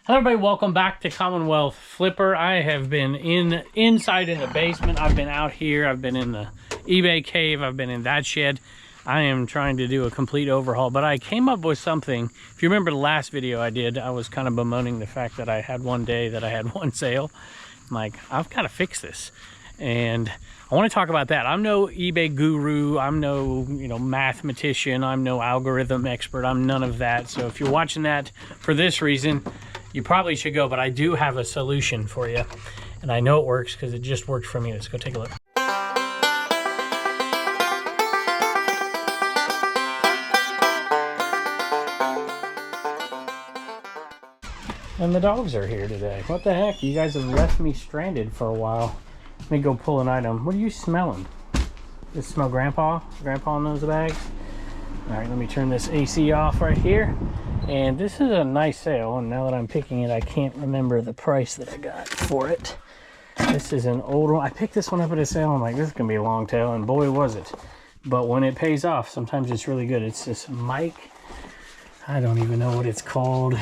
Hello everybody, welcome back to Commonwealth Flipper. I have been inside in the basement. I've been out here. I've been in the eBay cave. I've been in that shed. I am trying to do a complete overhaul, but I came up with something. If you remember the last video I did, I was kind of bemoaning the fact that I had one day that I had one sale. I'm like, I've got to fix this. And I want to talk about that. I'm no eBay guru. I'm no, mathematician. I'm no algorithm expert. I'm none of that. So if you're watching that for this reason, you probably should go, but I do have a solution for you. And I know it works because it just worked for me. Let's go take a look. And the dogs are here today. What the heck? You guys have left me stranded for a while. Let me go pull an item. What are you smelling? Does it smell Grandpa? Grandpa knows the bags? All right, let me turn this AC off right here. And this is a nice sale, and now that I'm picking it, I can't remember the price that I got for it. This is an old one. I picked this one up at a sale. I'm like, this is gonna be a long tail, and boy was it. But when it pays off, sometimes it's really good. It's this mic. I don't even know what it's called.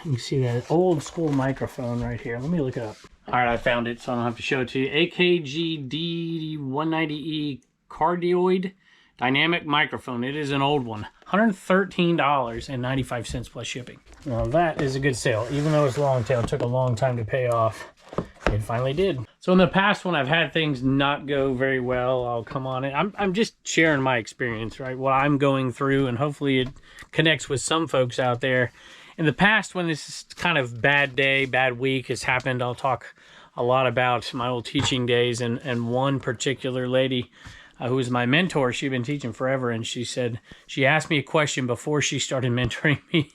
You can see that old school microphone right here. Let me look it up. All right, I found it, so I don't have to show it to you. AKG D190E cardioid dynamic microphone. It is an old one. $113.95 plus shipping. Now that is a good sale. Even though it's long tail, it took a long time to pay off. It finally did. So in the past, when I've had things not go very well, I'll come on it. I'm just sharing my experience, right? What I'm going through, and hopefully it connects with some folks out there. In the past, when this kind of bad day, bad week has happened, I'll talk a lot about my old teaching days, and one particular lady who was my mentor. She'd been teaching forever, and she asked me a question before she started mentoring me.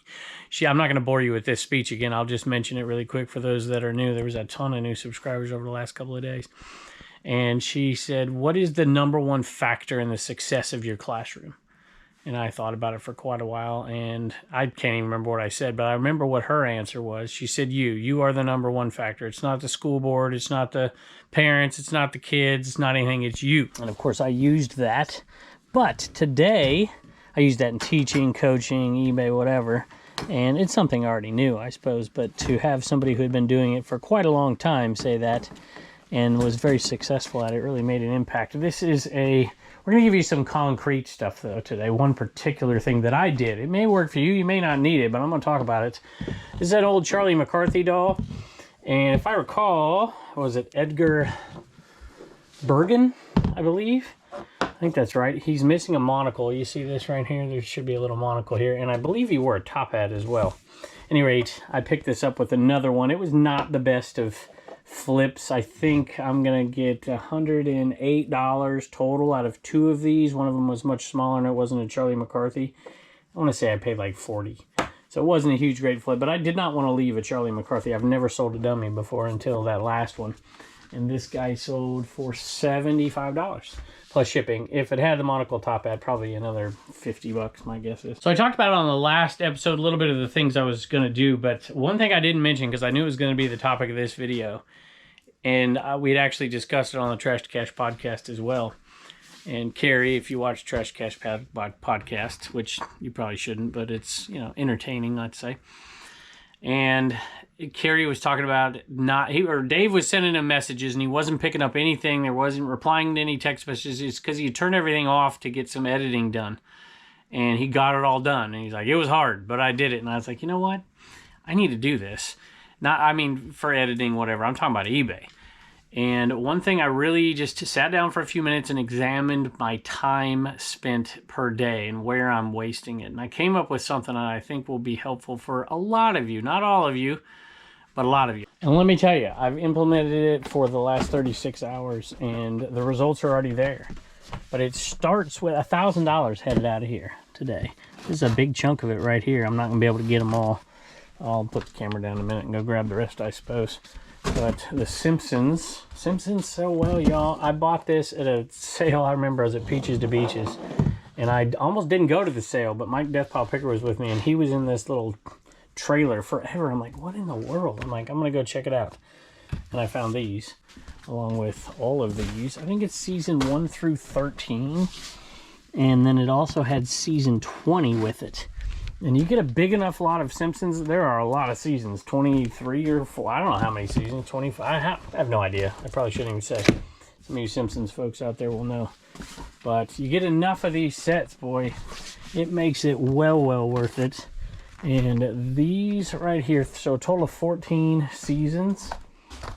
I'm not going to bore you with this speech again. I'll just mention it really quick for those that are new. There was a ton of new subscribers over the last couple of days. And she said, what is the #1 factor in the success of your classroom? And I thought about it for quite a while, and I can't even remember what I said, but I remember what her answer was. She said, you are the #1 factor. It's not the school board. It's not the parents. It's not the kids. It's not anything. It's you. And of course I used that, but today I used that in teaching, coaching, eBay, whatever. And it's something I already knew, I suppose, but to have somebody who had been doing it for quite a long time say that and was very successful at it really made an impact. We're going to give you some concrete stuff, though, today. One particular thing that I did. It may work for you. You may not need it, but I'm going to talk about it. This is that old Charlie McCarthy doll. And if I recall, was it Edgar Bergen, I believe? I think that's right. He's missing a monocle. You see this right here? There should be a little monocle here. And I believe he wore a top hat as well. At any rate, I picked this up with another one. It was not the best of flips. I think I'm gonna get $108 total out of 2 of these. One of them was much smaller and it wasn't a Charlie McCarthy. I want to say I paid like $40, so it wasn't a huge great flip, but I did not want to leave a Charlie McCarthy. I've never sold a dummy before until that last one, and this guy sold for $75 plus shipping. If it had the monocle top hat, probably another $50, my guess is. So I talked about it on the last episode, a little bit of the things I was going to do, but one thing I didn't mention, because I knew it was going to be the topic of this video, and we'd actually discussed it on the Trash to Cash podcast as well. And Carrie, if you watch Trash to Cash podcast, which you probably shouldn't, but it's, entertaining, let's say. And Carrie was talking about Dave was sending him messages and he wasn't picking up anything. There wasn't replying to any text messages because he turned everything off to get some editing done. And he got it all done. And he's like, it was hard, but I did it. And I was like, you know what? I need to do this. For editing, whatever. I'm talking about eBay. And one thing I really just sat down for a few minutes and examined my time spent per day and where I'm wasting it. And I came up with something that I think will be helpful for a lot of you. Not all of you, but a lot of you. And let me tell you, I've implemented it for the last 36 hours and the results are already there. But it starts with $1,000 headed out of here today. This is a big chunk of it right here. I'm not going to be able to get them all. I'll put the camera down in a minute and go grab the rest, I suppose. But the Simpsons so well, y'all. I bought this at a sale. I remember I was at Peaches to Beaches. And I almost didn't go to the sale, but Mike Deathpile Picker was with me. And he was in this little trailer forever. I'm like, what in the world? I'm like, I'm going to go check it out. And I found these along with all of these. I think it's season 1 through 13. And then it also had season 20 with it. and you get a big enough lot of Simpsons, there are a lot of seasons, 23 or 4, I don't know how many seasons, 25, I have no idea. I probably shouldn't even say. Some of you Simpsons folks out there will know. But you get enough of these sets, boy, it makes it well worth it. And these right here, so a total of 14 seasons,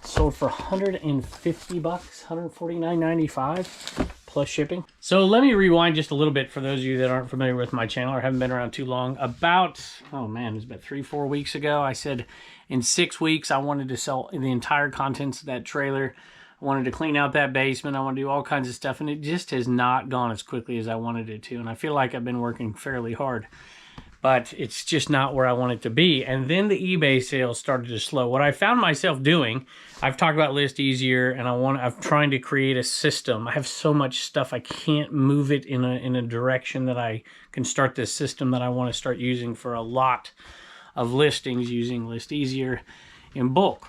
sold for $150, $149.95 plus shipping. So let me rewind just a little bit for those of you that aren't familiar with my channel or haven't been around too long. About, oh man, it was about 3-4 weeks ago, I said in 6 weeks I wanted to sell the entire contents of that trailer. I wanted to clean out that basement. I want to do all kinds of stuff, and it just has not gone as quickly as I wanted it to. And I feel like I've been working fairly hard, but it's just not where I want it to be. And then the eBay sales started to slow. What I found myself doing, I've talked about List Easier, and I'm trying to create a system. I have so much stuff, I can't move it in a direction that I can start this system that I want to start using for a lot of listings using List Easier in bulk.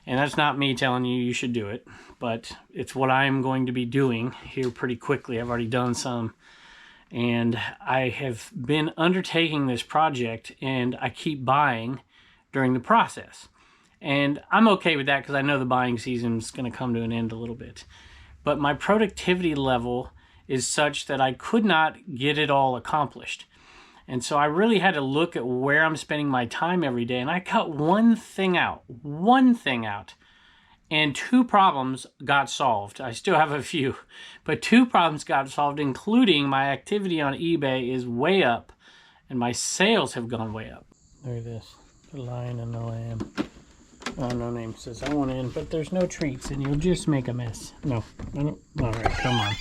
And that's not me telling you you should do it, but it's what I'm going to be doing here pretty quickly. I've already done some, and I have been undertaking this project, and I keep buying during the process. And I'm okay with that because I know the buying season is going to come to an end a little bit. But my productivity level is such that I could not get it all accomplished. And so I really had to look at where I'm spending my time every day. And I cut one thing out, and 2 problems got solved. I still have a few, but 2 problems got solved, including my activity on eBay is way up, and my sales have gone way up. Look at this, the lion and the lamb. Oh, no name says I want in, but there's no treats, and you'll just make a mess. No, I don't. All right, come on.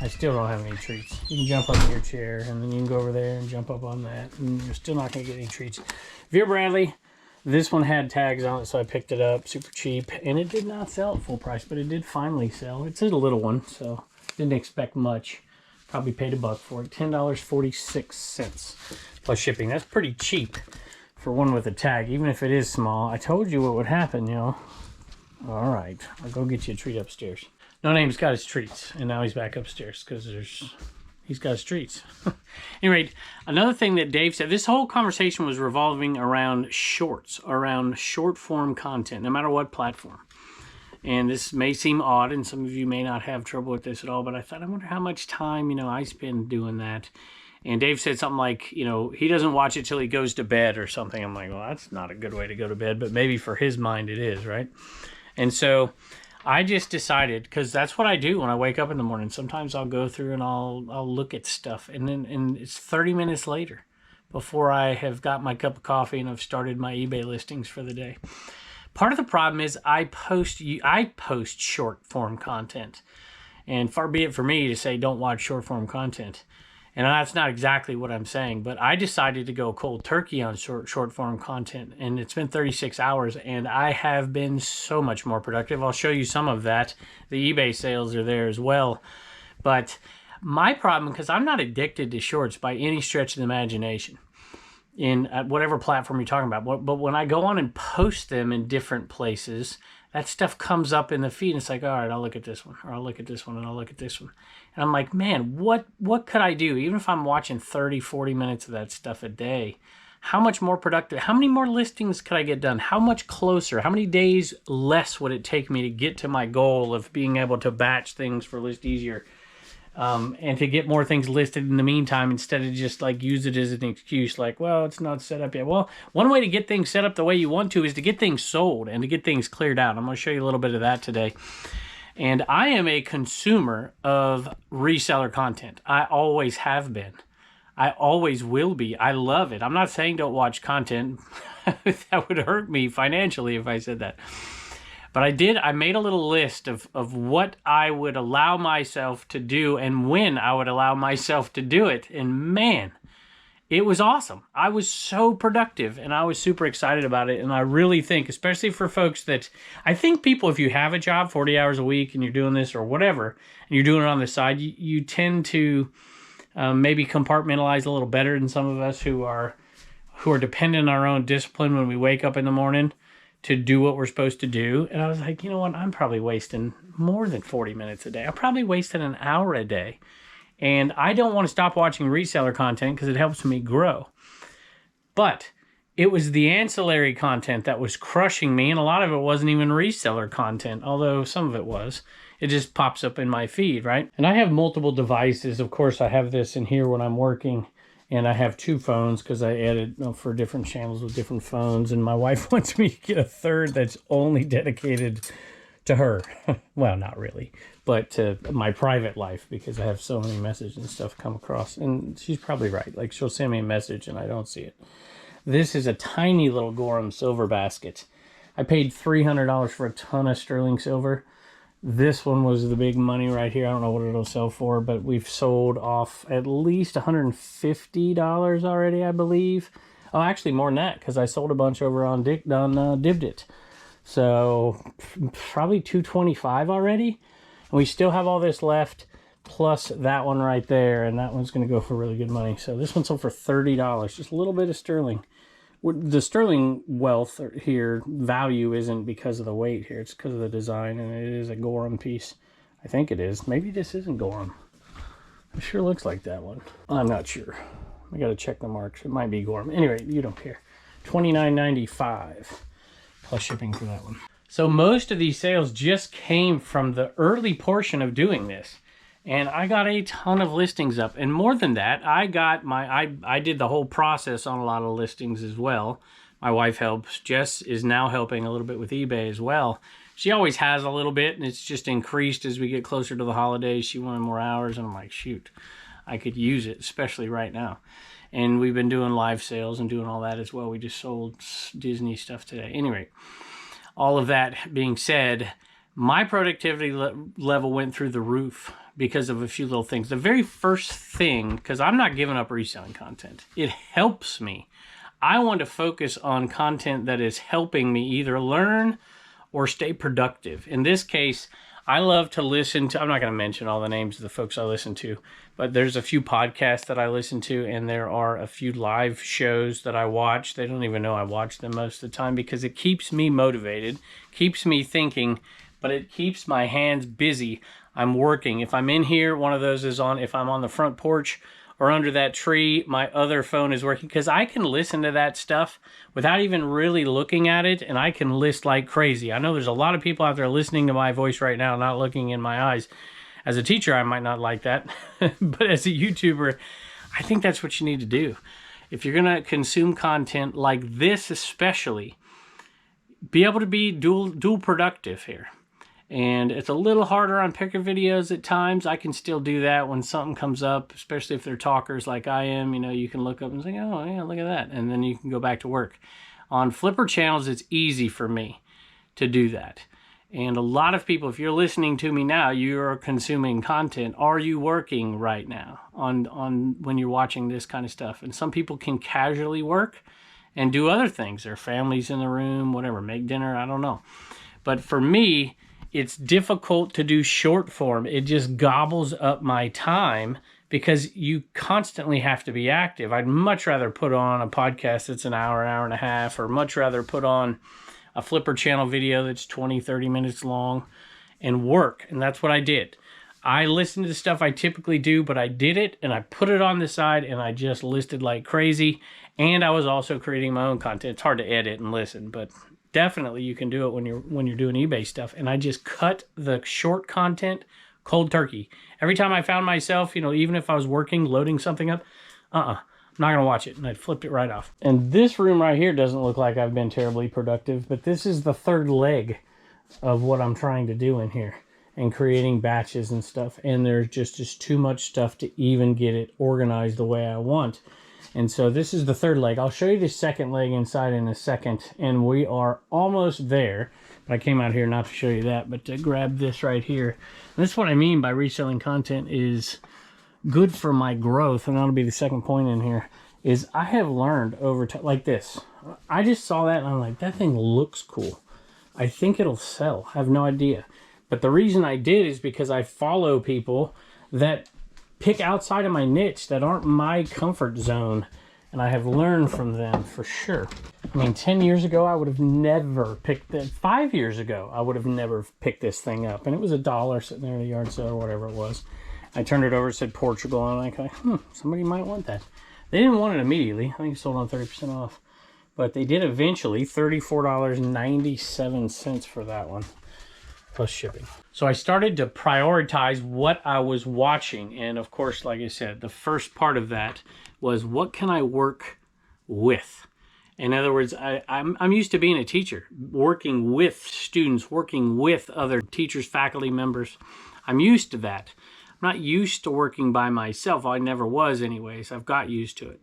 I still don't have any treats. You can jump up in your chair, and then you can go over there and jump up on that, and you're still not going to get any treats. Veer Bradley, this one had tags on it, so I picked it up super cheap, and it did not sell at full price, but it did finally sell. It's a little one, so didn't expect much. Probably paid $1 for it. $10.46 plus shipping. That's pretty cheap for one with a tag, even if it is small. I told you what would happen, you know. All right, I'll go get you a treat upstairs. No Name's got his treats, and now he's back upstairs because he's got his treats. Anyway, another thing that Dave said, this whole conversation was revolving around shorts, around short form content, no matter what platform. And this may seem odd, and some of you may not have trouble with this at all, but I thought, I wonder how much time, you know, I spend doing that. And Dave said something like, you know, he doesn't watch it till he goes to bed or something. I'm like, well, that's not a good way to go to bed, but maybe for his mind it is, right? And so I just decided, because that's what I do when I wake up in the morning. Sometimes I'll go through and I'll look at stuff, and it's 30 minutes later before I have got my cup of coffee and I've started my eBay listings for the day. Part of the problem is I post short form content, and far be it for me to say don't watch short form content. And that's not exactly what I'm saying, but I decided to go cold turkey on short form content, and it's been 36 hours, and I have been so much more productive. I'll show you some of that. The eBay sales are there as well. But my problem, because I'm not addicted to shorts by any stretch of the imagination in whatever platform you're talking about, but when I go on and post them in different places, that stuff comes up in the feed, and it's like, all right, I'll look at this one, or I'll look at this one, and I'll look at this one. And I'm like, man, what could I do? Even if I'm watching 30, 40 minutes of that stuff a day, how much more productive, how many more listings could I get done? How much closer, how many days less would it take me to get to my goal of being able to batch things for List Easier? And to get more things listed in the meantime, instead of just like use it as an excuse, like, well, it's not set up yet. Well, one way to get things set up the way you want to is to get things sold and to get things cleared out. I'm going to show you a little bit of that today. And I am a consumer of reseller content. I always have been. I always will be. I love it. I'm not saying don't watch content. That would hurt me financially if I said that. But I made a little list of what I would allow myself to do and when I would allow myself to do it. And man, it was awesome. I was so productive, and I was super excited about it. And I really think, especially for folks that, I think people, if you have a job 40 hours a week and you're doing this or whatever, and you're doing it on the side, you tend to maybe compartmentalize a little better than some of us who are dependent on our own discipline when we wake up in the morning to do what we're supposed to do. And I was like, you know what? I'm probably wasting more than 40 minutes a day. I'm probably wasting an hour a day. And I don't want to stop watching reseller content because it helps me grow. But it was the ancillary content that was crushing me, and a lot of it wasn't even reseller content, although some of it was. It just pops up in my feed, right? And I have multiple devices. Of course, I have this in here when I'm working, and I have 2 phones because I added for different channels with different phones, and my wife wants me to get a third that's only dedicated to her. Well, not really, but to my private life, because I have so many messages and stuff come across, and she's probably right. Like, she'll send me a message and I don't see it. This is a tiny little Gorham silver basket. I paid $300 for a ton of sterling silver. This one was the big money right here. I don't know what it'll sell for, but we've sold off at least $150 already, I believe. Oh, actually more than that, because I sold a bunch over on Divdit. So probably $225 already. And we still have all this left, plus that one right there, and that one's going to go for really good money. So this one sold for $30, just a little bit of sterling. The sterling wealth here, value, isn't because of the weight here. It's because of the design, and it is a Gorham piece. I think it is. Maybe this isn't Gorham. It sure looks like that one. I'm not sure. I got to check the marks. It might be Gorham. Anyway, you don't care. $29.95 plus shipping for that one. So most of these sales just came from the early portion of doing this. And I got a ton of listings up. And more than that, I did the whole process on a lot of listings as well. My wife helps. Jess is now helping a little bit with eBay as well. She always has a little bit, and it's just increased as we get closer to the holidays. She wanted more hours, and I'm like, shoot, I could use it, especially right now. And we've been doing live sales and doing all that as well. We just sold Disney stuff today. Anyway, all of that being said, my productivity level went through the roof because of a few little things. The very first thing, because I'm not giving up reselling content, it helps me. I want to focus on content that is helping me either learn or stay productive. In this case, I love to listen to, I'm not going to mention all the names of the folks I listen to, but there's a few podcasts that I listen to, and there are a few live shows that I watch. They don't even know I watch them most of the time, because it keeps me motivated, keeps me thinking, but it keeps my hands busy. I'm working. If I'm in here, one of those is on. If I'm on the front porch or under that tree, my other phone is working, because I can listen to that stuff without even really looking at it, and I can list like crazy. I know there's a lot of people out there listening to my voice right now, not looking in my eyes. As a teacher, I might not like that, but as a YouTuber, I think that's what you need to do. If you're going to consume content like this especially, be able to be dual productive here. And it's a little harder on picker videos at times. I can still do that when something comes up, especially if they're talkers like I am. You know, you can look up and say, oh, yeah, look at that. And then you can go back to work. On Flipper channels, it's easy for me to do that. And a lot of people, if you're listening to me now, you're consuming content. Are you working right now on when you're watching this kind of stuff? And some people can casually work and do other things. Their family's in the room, whatever, make dinner, I don't know. But for me, it's difficult to do short form. It just gobbles up my time because you constantly have to be active. I'd much rather put on a podcast that's an hour and a half, or much rather put on a Flipper channel video that's 20, 30 minutes long and work. And that's what I did. I listened to the stuff I typically do, but I did it and I put it on the side and I just listed like crazy. And I was also creating my own content. It's hard to edit and listen, but definitely you can do it when you're doing eBay stuff. And I just cut the short content cold turkey. Every time I found myself, you know, even if I was working, loading something up, I'm not going to watch it. And I flipped it right off. And this room right here doesn't look like I've been terribly productive, but this is the third leg of what I'm trying to do in here and creating batches and stuff. And there's just too much stuff to even get it organized the way I want. And so this is the third leg. I'll show you the second leg inside in a second, and we are almost there. But I came out here not to show you that, but to grab this right here. And that's what I mean by reselling content is good for my growth, and that'll be the second point in here, is I have learned over time, like this. I just saw that, and I'm like, that thing looks cool. I think it'll sell. I have no idea. But the reason I did is because I follow people that pick outside of my niche that aren't my comfort zone, and I have learned from them for sure. I mean, 10 years ago, I would have never picked that. 5 years ago, I would have never picked this thing up, and it was $1 sitting there in a yard sale or whatever it was. I turned it over, it said Portugal, and I'm like, somebody might want that. They didn't want it immediately. I think it sold on 30% off. But they did eventually, $34.97 for that one, plus shipping. So I started to prioritize what I was watching. And of course, like I said, the first part of that was, what can I work with? In other words, I'm used to being a teacher, working with students, working with other teachers, faculty members. I'm used to that. I'm not used to working by myself. I never was anyways. I've got used to it.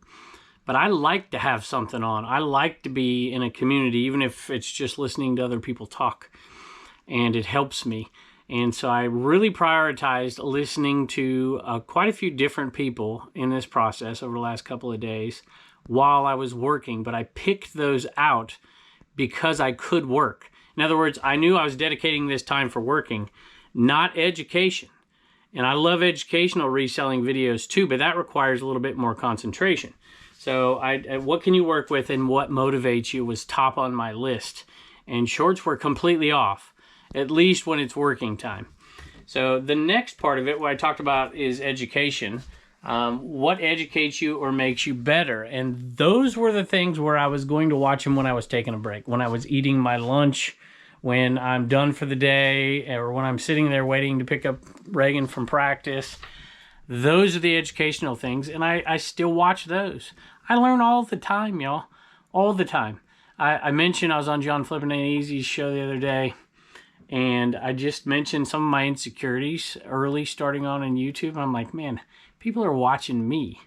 But I like to have something on. I like to be in a community, even if it's just listening to other people talk. And it helps me. And so I really prioritized listening to quite a few different people in this process over the last couple of days while I was working. But I picked those out because I could work. In other words, I knew I was dedicating this time for working, not education. And I love educational reselling videos too, but that requires a little bit more concentration. So what can you work with and what motivates you was top on my list. And shorts were completely off, at least when it's working time. So the next part of it, what I talked about, is education. What educates you or makes you better? And those were the things where I was going to watch them when I was taking a break, when I was eating my lunch, when I'm done for the day, or when I'm sitting there waiting to pick up Reagan from practice. Those are the educational things, and I still watch those. I learn all the time, y'all. All the time. I mentioned I was on John Flippin' and Easy's show the other day, and I just mentioned some of my insecurities early starting on YouTube. And I'm like, man, people are watching me,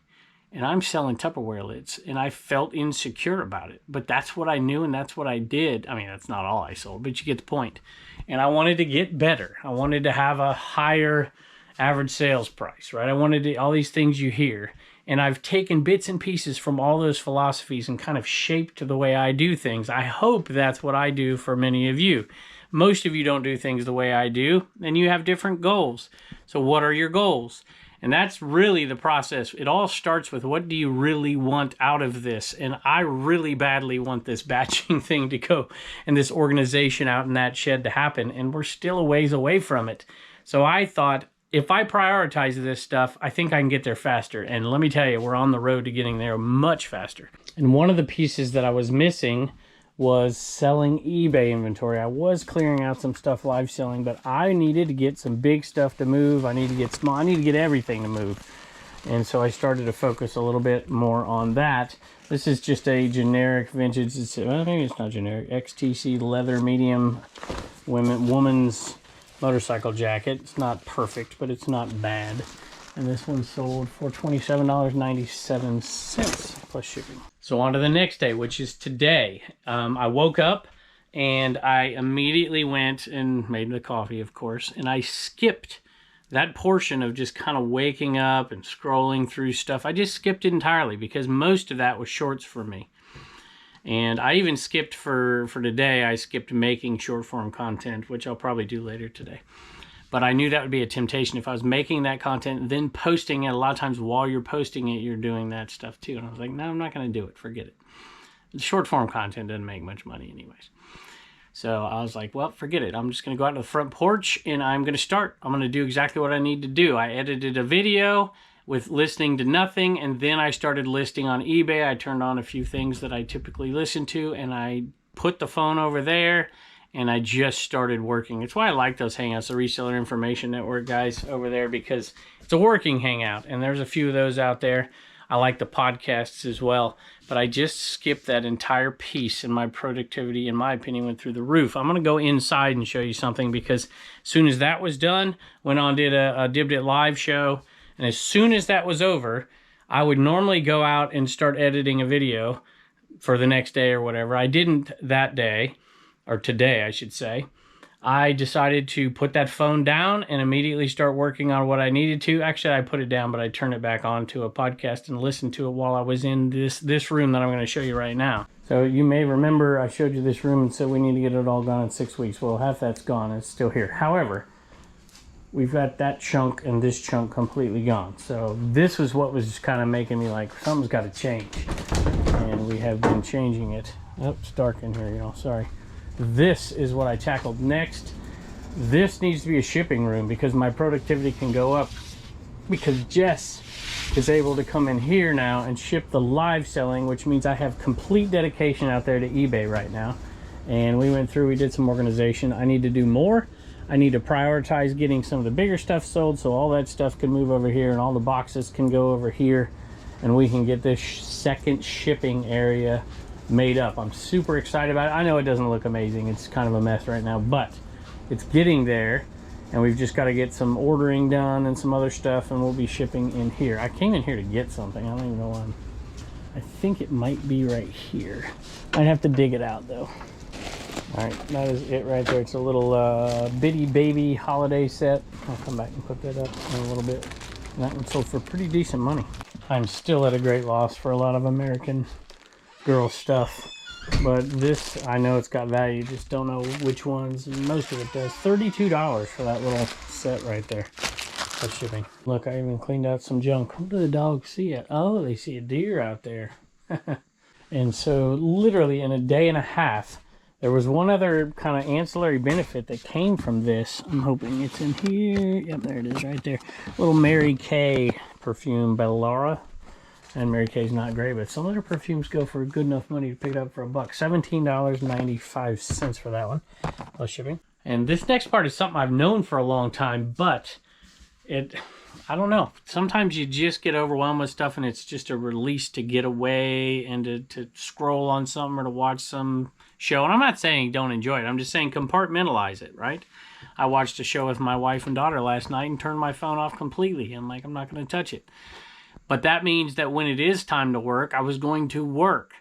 and I'm selling Tupperware lids, and I felt insecure about it. But that's what I knew, and that's what I did. I mean, that's not all I sold, but you get the point. And I wanted to get better. I wanted to have a higher average sales price, right? I wanted to, all these things you hear. And I've taken bits and pieces from all those philosophies and kind of shaped the way I do things. I hope that's what I do for many of you. Most of you don't do things the way I do, and you have different goals. So what are your goals? And that's really the process. It all starts with, what do you really want out of this? And I really badly want this batching thing to go and this organization out in that shed to happen. And we're still a ways away from it. So I thought, if I prioritize this stuff, I think I can get there faster. And let me tell you, we're on the road to getting there much faster. And one of the pieces that I was missing was selling eBay inventory. I was clearing out some stuff live selling, but I needed to get some big stuff to move. I need to get small. I need to get everything to move. And so I started to focus a little bit more on that. This is just a generic vintage. Well, maybe it's not generic. XTC leather medium woman's motorcycle jacket. It's not perfect, but it's not bad. And this one sold for $27.97 plus shipping. So on to the next day, which is today. I woke up and I immediately went and made the coffee, of course, and I skipped that portion of just kind of waking up and scrolling through stuff. I just skipped it entirely because most of that was shorts for me. And I even skipped for today, I skipped making short form content, which I'll probably do later today. But I knew that would be a temptation. If I was making that content, then posting it, a lot of times while you're posting it, you're doing that stuff too. And I was like, no, I'm not going to do it. Forget it. The short form content doesn't make much money anyways. So I was like, well, forget it. I'm just going to go out to the front porch and I'm going to start. I'm going to do exactly what I need to do. I edited a video with listening to nothing, and then I started listing on eBay. I turned on a few things that I typically listen to, and I put the phone over there, and I just started working. It's why I like those hangouts, the Reseller Information Network guys over there, because it's a working hangout, and there's a few of those out there. I like the podcasts as well, but I just skipped that entire piece, and my productivity, in my opinion, went through the roof. I'm going to go inside and show you something, because as soon as that was done, went on, did a Dibbed It live show, and as soon as that was over, I would normally go out and start editing a video for the next day or whatever. I didn't that day, or today, I should say. I decided to put that phone down and immediately start working on what I needed to. Actually, I put it down, but I turned it back on to a podcast and listened to it while I was in this room that I'm going to show you right now. So you may remember I showed you this room and said we need to get it all gone in 6 weeks. Well, half that's gone. It's still here. However, we've got that chunk and this chunk completely gone. So this was what was kind of making me like, something's got to change. And we have been changing it. Oh, it's dark in here, y'all. Sorry. This is what I tackled next. This needs to be a shipping room because my productivity can go up. Because Jess is able to come in here now and ship the live selling, which means I have complete dedication out there to eBay right now. And we went through, we did some organization. I need to do more. I need to prioritize getting some of the bigger stuff sold, so all that stuff can move over here and all the boxes can go over here, and we can get this second shipping area made up. I'm super excited about it. I know it doesn't look amazing. It's kind of a mess right now, but it's getting there, and we've just got to get some ordering done and some other stuff, and we'll be shipping in here. I came in here to get something. I don't even know why I think it might be right here. I'd have to dig it out though. All right, that is it right there. It's a little bitty baby holiday set. I'll come back and put that up in a little bit. And that one sold for pretty decent money. I'm still at a great loss for a lot of American Girl stuff, but this, I know it's got value, just don't know which ones. Most of it does. $32 for that little set right there. That's shipping. Look, I even cleaned out some junk. What do the dogs see it? Oh, they see a deer out there. And so literally in a day and a half, there was one other kind of ancillary benefit that came from this. I'm hoping it's in here. Yep, there it is right there. Little Mary Kay perfume by Laura. And Mary Kay's not great, but some of their perfumes go for good enough money to pick it up for $1. $17.95 for that one, plus shipping. And this next part is something I've known for a long time, but I don't know. Sometimes you just get overwhelmed with stuff and it's just a release to get away and to scroll on something or to watch some show. And I'm not saying don't enjoy it. I'm just saying compartmentalize it, right? I watched a show with my wife and daughter last night and turned my phone off completely. I'm like, I'm not going to touch it. But that means that when it is time to work, I was going to work.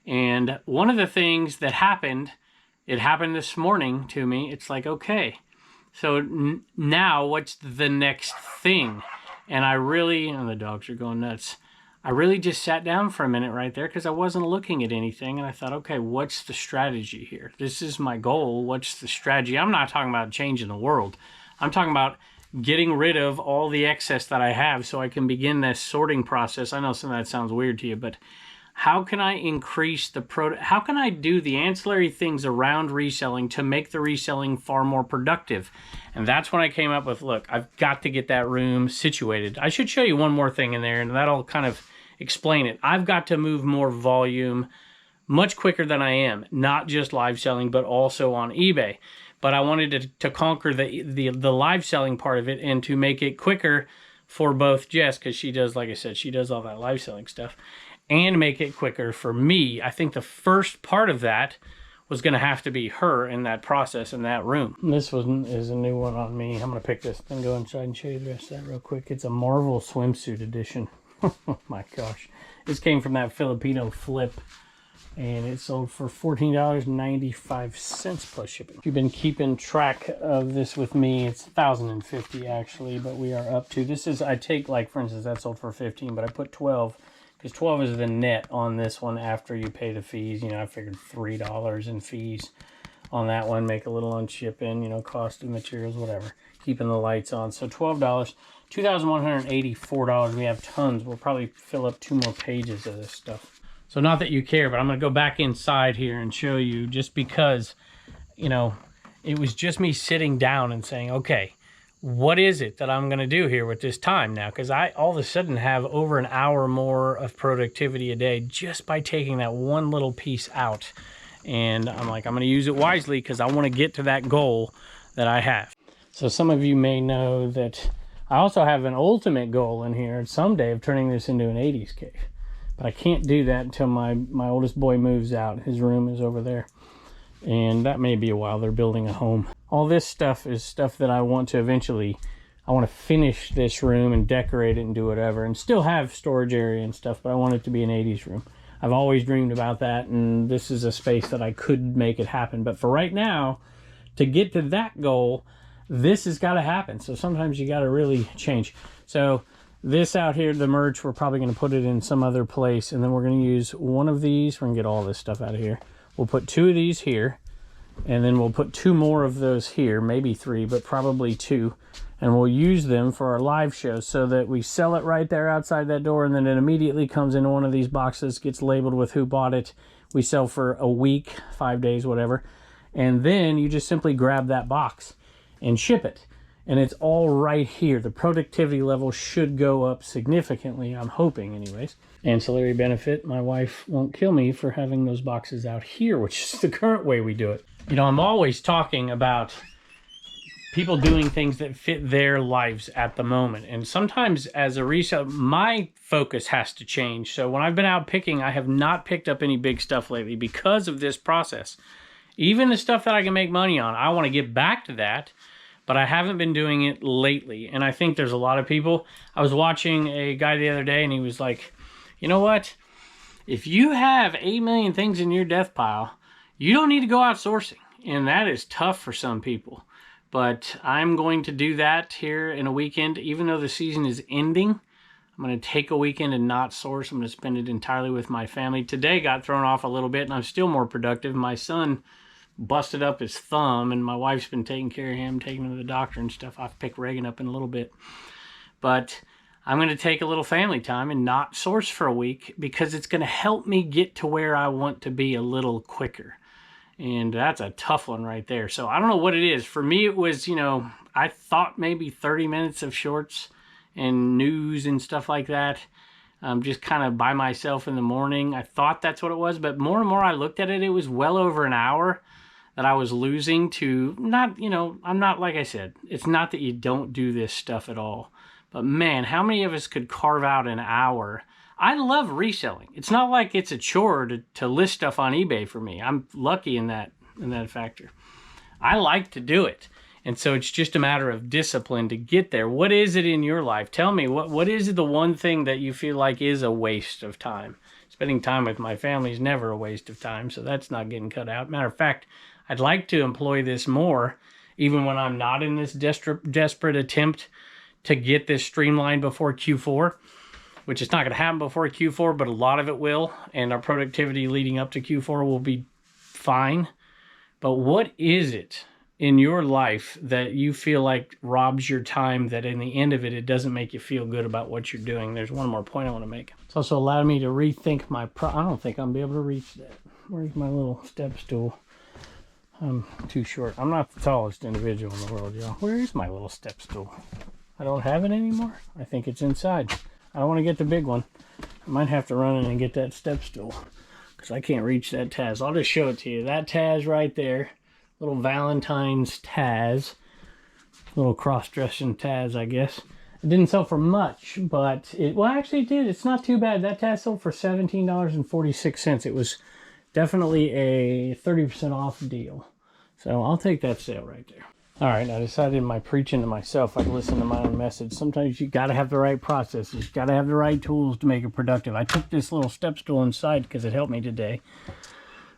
And one of the things that happened, it happened this morning to me. It's like, okay, so now what's the next thing? And I really, and the dogs are going nuts. I really just sat down for a minute right there because I wasn't looking at anything. And I thought, okay, what's the strategy here? This is my goal. What's the strategy? I'm not talking about changing the world. I'm talking about getting rid of all the excess that I have so I can begin this sorting process. I know some of that sounds weird to you, but how can I increase the how can I do the ancillary things around reselling to make the reselling far more productive? And that's when I came up with, look, I've got to get that room situated. I should show you one more thing in there, and that'll kind of explain it. I've got to move more volume much quicker than I am, not just live selling, but also on eBay. But I wanted to conquer the live selling part of it and to make it quicker for both Jess, because she does, like I said, she does all that live selling stuff, and make it quicker for me. I think the first part of that was going to have to be her in that process in that room. This is a new one on me. I'm going to pick this and go inside and show you the rest of that real quick. It's a Marvel swimsuit edition. Oh my gosh. This came from that Filipino flip. And it sold for $14.95 plus shipping. If you've been keeping track of this with me, it's $1,050 actually, but we are up to, this is, I take, like, for instance, that sold for 15, but I put 12, because 12 is the net on this one after you pay the fees. You know, I figured $3 in fees on that one, make a little on shipping, you know, cost of materials, whatever, keeping the lights on. So $12, $2,184. We have tons. We'll probably fill up 2 more pages of this stuff. So not that you care, but I'm going to go back inside here and show you, just because, you know, it was just me sitting down and saying, okay, what is it that I'm going to do here with this time now? Because I all of a sudden have over an hour more of productivity a day just by taking that one little piece out. And I'm like, I'm going to use it wisely because I want to get to that goal that I have. So some of you may know that I also have an ultimate goal in here someday of turning this into an 80s cave. But I can't do that until my oldest boy moves out. His room is over there. And that may be a while. They're building a home. All this stuff is stuff that I want to eventually, I want to finish this room and decorate it and do whatever. And still have storage area and stuff, but I want it to be an 80s room. I've always dreamed about that, and this is a space that I could make it happen. But for right now, to get to that goal, this has got to happen. So sometimes you got to really change. So this out here, the merch, we're probably going to put it in some other place, and then we're going to use one of these. We're going to get all this stuff out of here. We'll put 2 of these here, and then we'll put 2 more of those here, maybe 3, but probably 2, and we'll use them for our live shows so that we sell it right there outside that door, and then it immediately comes into one of these boxes, gets labeled with who bought it. We sell for a week, 5 days, whatever, and then you just simply grab that box and ship it. and it's all right here. The productivity level should go up significantly, I'm hoping anyways. Ancillary benefit, my wife won't kill me for having those boxes out here, which is the current way we do it. You know, I'm always talking about people doing things that fit their lives at the moment. And sometimes as a reseller, my focus has to change. So when I've been out picking, I have not picked up any big stuff lately because of this process. Even the stuff that I can make money on, I want to get back to that, but I haven't been doing it lately. And I think there's a lot of people. I was watching a guy the other day and he was like, you know what? If you have 8 million things in your death pile, you don't need to go outsourcing. And that is tough for some people. But I'm going to do that here in a weekend. Even though the season is ending, I'm going to take a weekend and not source. I'm going to spend it entirely with my family. Today got thrown off a little bit and I'm still more productive. My son busted up his thumb and my wife's been taking care of him, taking him to the doctor and stuff. I'll pick Reagan up in a little bit. But I'm going to take a little family time and not source for a week because it's going to help me get to where I want to be a little quicker. And that's a tough one right there. So I don't know what it is. For me, it was, you know, I thought maybe 30 minutes of shorts and news and stuff like that. Just kind of by myself in the morning. I thought that's what it was. But more and more I looked at it, it was well over an hour that I was losing to not, you know, I'm not, like I said, it's not that you don't do this stuff at all. But man, how many of us could carve out an hour? I love reselling. It's not like it's a chore to list stuff on eBay for me. I'm lucky in that factor. I like to do it. And so it's just a matter of discipline to get there. What is it in your life? Tell me, what is the one thing that you feel like is a waste of time? Spending time with my family is never a waste of time, so that's not getting cut out. Matter of fact, I'd like to employ this more, even when I'm not in this desperate attempt to get this streamlined before Q4, which is not going to happen before Q4, but a lot of it will, and our productivity leading up to Q4 will be fine. But what is it in your life that you feel like robs your time, that in the end of it, it doesn't make you feel good about what you're doing? There's one more point I want to make. It's also allowed me to rethink my I don't think I'm be able to reach that. Where's my little step stool? I'm too short. I'm not the tallest individual in the world, y'all. Where is my little step stool? I don't have it anymore. I think it's inside. I don't want to get the big one. I might have to run in and get that step stool because I can't reach that Taz. I'll just show it to you. That Taz right there, little Valentine's Taz, little cross-dressing Taz, I guess. It didn't sell for much, but well, actually it did. It's not too bad. That Taz sold for $17.46. It was definitely a 30% off deal. So I'll take that sale right there. All right, I decided in my preaching to myself, I'd listen to my own message. Sometimes you got to have the right processes. You got to have the right tools to make it productive. I took this little step stool inside because it helped me today.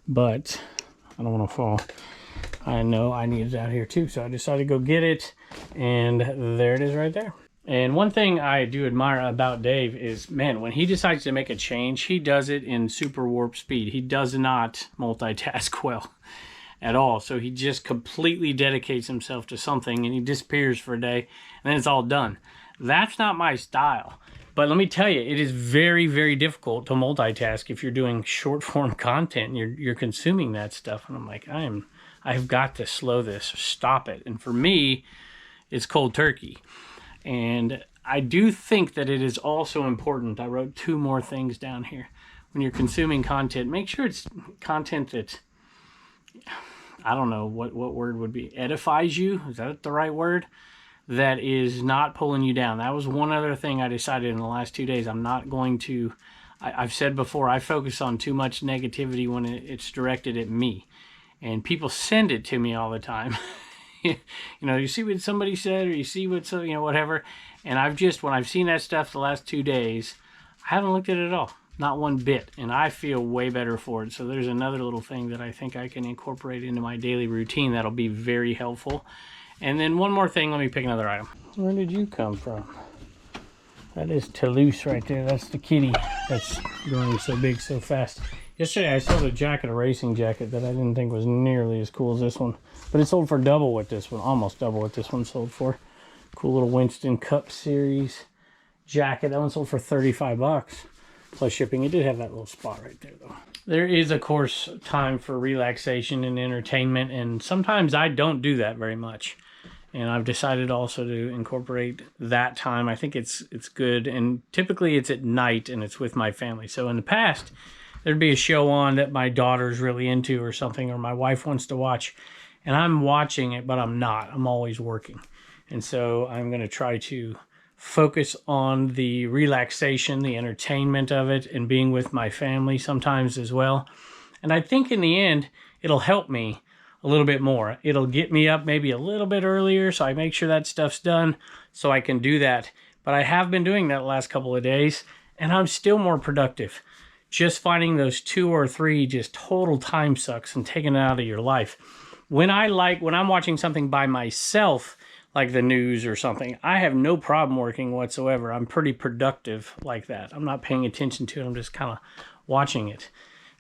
But I don't want to fall. I know I need it out here too, so I decided to go get it. And there it is right there. And one thing I do admire about Dave is, man, when he decides to make a change, he does it in super warp speed. He does not multitask well at all. So he just completely dedicates himself to something and he disappears for a day and then it's all done. That's not my style. But let me tell you, it is very, very difficult to multitask if you're doing short form content and you're consuming that stuff. And I'm like, I've got to slow this, stop it. And for me, it's cold turkey. And I do think that it is also important. I wrote 2 more things down here. When you're consuming content, make sure it's content that, I don't know what word would be, edifies you. Is that the right word? That is not pulling you down. That was one other thing I decided in the last 2 days. I'm not going to, I've said before, I focus on too much negativity when it's directed at me. And people send it to me all the time. You know, you see what somebody said or you see what, you know, whatever. And when I've seen that stuff the last 2 days, I haven't looked at it at all. Not one bit. And I feel way better for it. So there's another little thing that I think I can incorporate into my daily routine that'll be very helpful. And then one more thing, let me pick another item. Where did you come from? That is Toulouse right there. That's the kitty that's growing so big so fast. Yesterday I sold a racing jacket that I didn't think was nearly as cool as this one. But it sold for double what this one, almost double what this one sold for. Cool little Winston Cup Series jacket. That one sold for 35 bucks. Plus shipping. It did have that little spot right there though. There is, of course, time for relaxation and entertainment, and sometimes I don't do that very much. And I've decided also to incorporate that time. I think it's good. And typically it's at night and it's with my family. So in the past, there'd be a show on that my daughter's really into or something, or my wife wants to watch. And I'm watching it, but I'm not. I'm always working. And so I'm going to try to focus on the relaxation, the entertainment of it, and being with my family sometimes as well. And I think in the end, it'll help me a little bit more. It'll get me up maybe a little bit earlier, so I make sure that stuff's done so I can do that. But I have been doing that the last couple of days, and I'm still more productive. Just finding those 2 or 3 just total time sucks and taking it out of your life. When I'm watching something by myself, like the news or something, I have no problem working whatsoever. I'm pretty productive like that. I'm not paying attention to it. I'm just kind of watching it.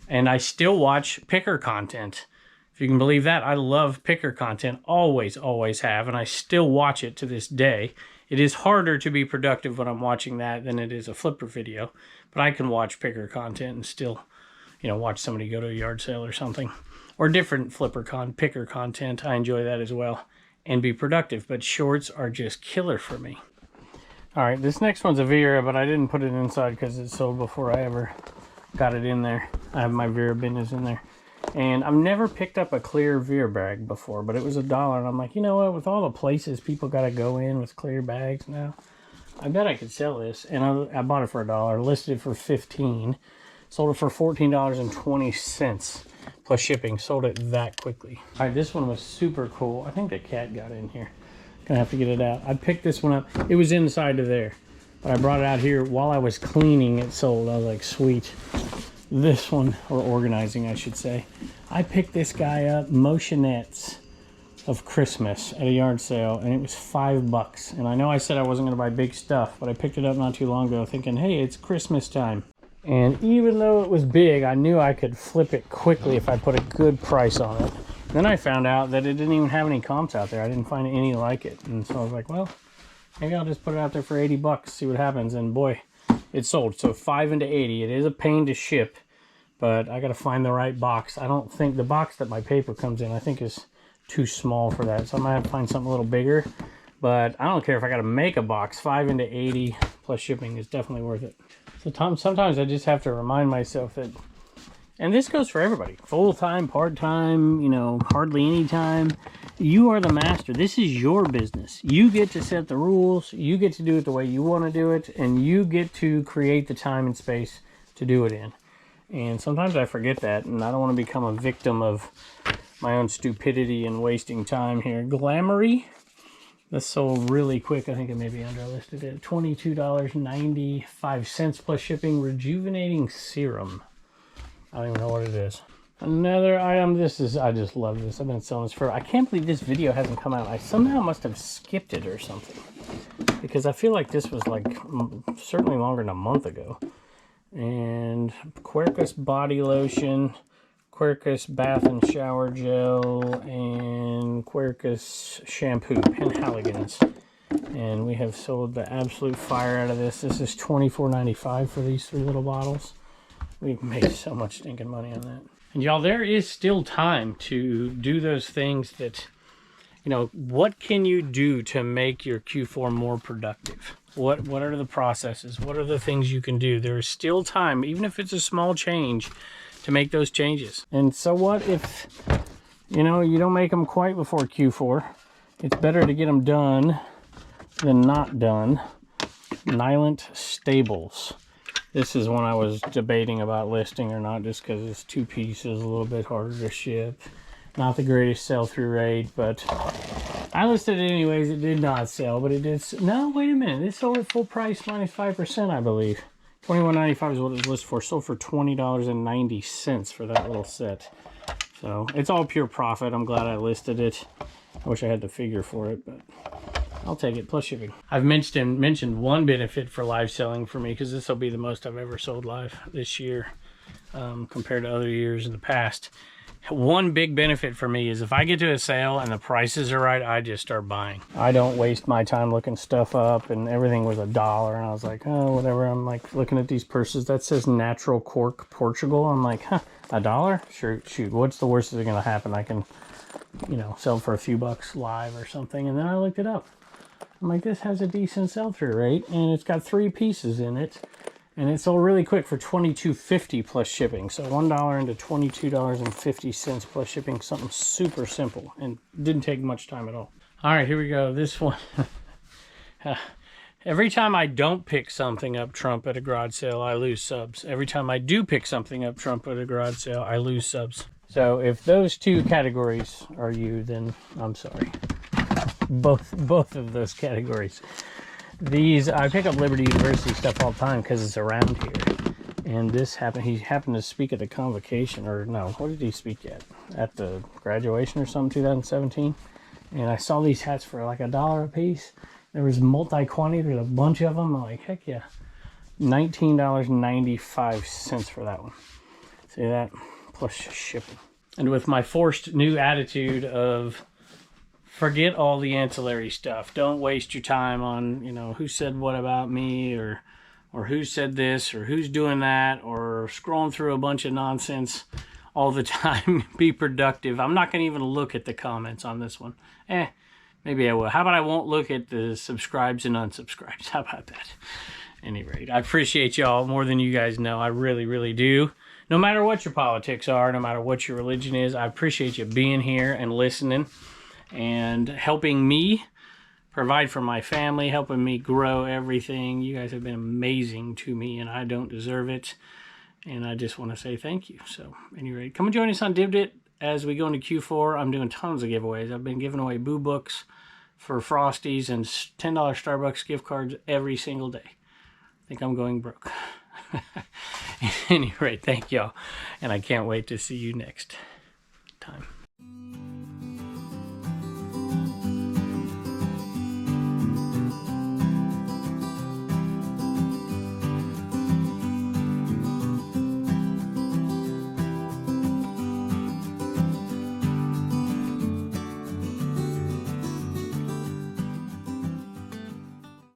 And I still watch picker content. If you can believe that, I love picker content, always have, and I still watch it to this day. It is harder to be productive when I'm watching that than it is a flipper video, but I can watch picker content and still, watch somebody go to a yard sale or something, or different picker content. I enjoy that as well, and be productive, but shorts are just killer for me. All right, this next one's a Vera, but I didn't put it inside because it sold before I ever got it in there. I have my Vera business in there. And I've never picked up a clear Vera bag before, but it was $1. And I'm like, you know what? With all the places people got to go in with clear bags now, I bet I could sell this. And I bought it for $1, listed it for $15, sold it for $14.20 plus shipping. Sold it that quickly. All right, this one was super cool. I think the cat got in here. Gonna have to get it out. I picked this one up. It was inside of there, but I brought it out here while I was cleaning. It sold. I was like, sweet. This one, or organizing I should say, I picked this guy up, Motionettes of Christmas at a yard sale, and it was $5. And I know I said I wasn't going to buy big stuff, but I picked it up not too long ago thinking, hey, it's Christmas time. And even though it was big, I knew I could flip it quickly if I put a good price on it. Then I found out that it didn't even have any comps out there. I didn't find any like it. And so I was like, well, maybe I'll just put it out there for $80, see what happens. And boy, it sold. So 5 into 80. It is a pain to ship, but I got to find the right box. I don't think the box that my paper comes in, I think is too small for that. So I might have to find something a little bigger, but I don't care if I got to make a box. 5 into 80 plus shipping is definitely worth it. So sometimes I just have to remind myself that, and this goes for everybody, full-time, part-time, hardly any time. You are the master. This is your business. You get to set the rules. You get to do it the way you want to do it, and you get to create the time and space to do it in. And sometimes I forget that, and I don't want to become a victim of my own stupidity and wasting time here. Glamoury. This sold really quick. I think it may be underlisted at $22.95 plus shipping. Rejuvenating serum. I don't even know what it is. Another item. I just love this. I've been selling this I can't believe this video hasn't come out. I somehow must have skipped it or something, because I feel like this was like certainly longer than a month ago. And Quercus body lotion, Quercus bath and shower gel, and Quercus shampoo, Penhaligons. And we have sold the absolute fire out of this. This is $24.95 for these 3 little bottles. We've made so much stinking money on that. And y'all, there is still time to do those things that, what can you do to make your Q4 more productive? What are the processes? What are the things you can do? There is still time, even if it's a small change, to make those changes. And so what if, you don't make them quite before Q4? It's better to get them done than not done. Nylent Stables. This is one I was debating about listing or not, just because it's 2 pieces, a little bit harder to ship. Not the greatest sell-through rate, but I listed it anyways. It did not sell, but it did. No, wait a minute. This sold at full price minus 5%, I believe. $21.95 is what it was listed for. Sold for $20.90 for that little set. So it's all pure profit. I'm glad I listed it. I wish I had the figure for it, but I'll take it, plus shipping. I've mentioned one benefit for live selling for me, because this will be the most I've ever sold live this year compared to other years in the past. One big benefit for me is if I get to a sale and the prices are right, I just start buying. I don't waste my time looking stuff up, and everything was $1, and I was like, oh, whatever. I'm like looking at these purses that says natural cork Portugal. I'm like, huh, $1? Sure, shoot, what's the worst that's gonna happen? I can you know, sell for a few bucks live or something. And then I looked it up. I'm like, this has a decent sell-through rate, and it's got 3 pieces in it, and it sold really quick for $22.50 plus shipping. So $1 into $22.50 plus shipping, something super simple, and didn't take much time at all. All right, here we go. This one. Every time I don't pick something up Trump at a garage sale, I lose subs. Every time I do pick something up Trump at a garage sale, I lose subs. So if those 2 categories are you, then I'm sorry. Both of those categories. These, I pick up Liberty University stuff all the time because it's around here. And this happened, he happened to speak at the convocation, or no, what did he speak at? At the graduation or something, 2017. And I saw these hats for like $1 a piece. There was multi-quantity, there's a bunch of them. I'm like, heck yeah. $19.95 for that one. See that? Plus shipping. And with my forced new attitude of forget all the ancillary stuff. Don't waste your time on, you know, who said what about me, or who said this, or who's doing that, or scrolling through a bunch of nonsense all the time. Be productive. I'm not going to even look at the comments on this one. Maybe I will. How about I won't look at the subscribes and unsubscribes? How about that? At any rate, I appreciate y'all more than you guys know. I really, really do. No matter what your politics are, no matter what your religion is, I appreciate you being here and listening and helping me provide for my family, helping me grow everything. You guys have been amazing to me, and I don't deserve it. And I just want to say thank you. So, anyway, come and join us on DibDit as we go into Q4. I'm doing tons of giveaways. I've been giving away Boo Books for Frosties and $10 Starbucks gift cards every single day. I think I'm going broke. At any rate, thank y'all. And I can't wait to see you next time.